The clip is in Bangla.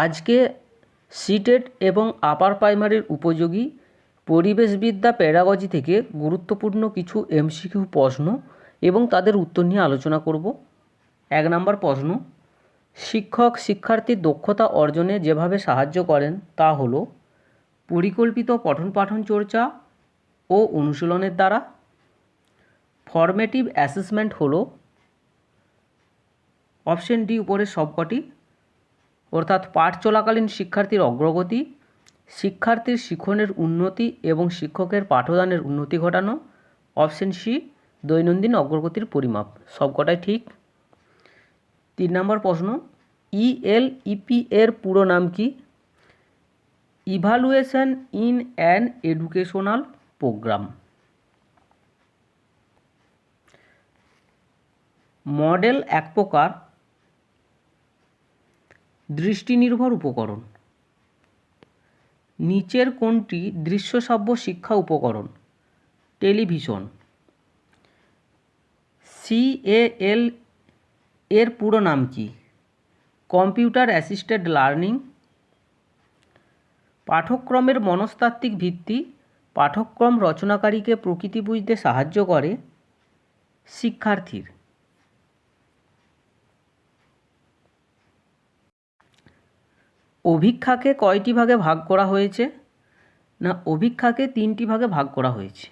আজকে সিটেট এবং আপার প্রাইমারির উপযোগী পরিবেশবিদ্যা প্যাডাগজি থেকে গুরুত্বপূর্ণ কিছু এমসিকিউ প্রশ্ন এবং তাদের উত্তর নিয়ে আলোচনা করব। 1 নম্বর প্রশ্ন, শিক্ষক শিক্ষার্থীর দক্ষতা অর্জনে যেভাবে সাহায্য করেন তা হলো পরিকল্পিত পঠন পাঠন চর্চা ও অনুশীলনের দ্বারা। ফর্মেটিভ অ্যাসেসমেন্ট হলো অপশন ডি উপরের সবকটি, অর্থাৎ পাঠ চলাকালীন শিক্ষার্থীর অগ্রগতি, শিক্ষার্থীর শিক্ষণের উন্নতি এবং শিক্ষকের পাঠদানের উন্নতি ঘটানো। অপশন সি দৈনন্দিন অগ্রগতির পরিমাপ। সবকটাই ঠিক। 3 নম্বর প্রশ্ন, ইএলইপি এর পুরো নাম কি? Evaluation in an educational programme. Model এক প্রকার দৃষ্টিনির্ভর উপকরণ। নিচের কোনটি দৃশ্যশ্রাব্য শিক্ষা উপকরণ? টেলিভিশন। সিএএল এর পুরো নাম কি? Computer assisted learning. পাঠ্যক্রমের মনস্তাত্ত্বিক ভিত্তি পাঠ্যক্রম রচনাকারীকে প্রকৃতি বুঝতে সাহায্য করে শিক্ষার্থীর। অভিক্ষাকে কয়টি ভাগে ভাগ করা হয়েছে? না, অভিক্ষাকে 3টি ভাগে ভাগ করা হয়েছে।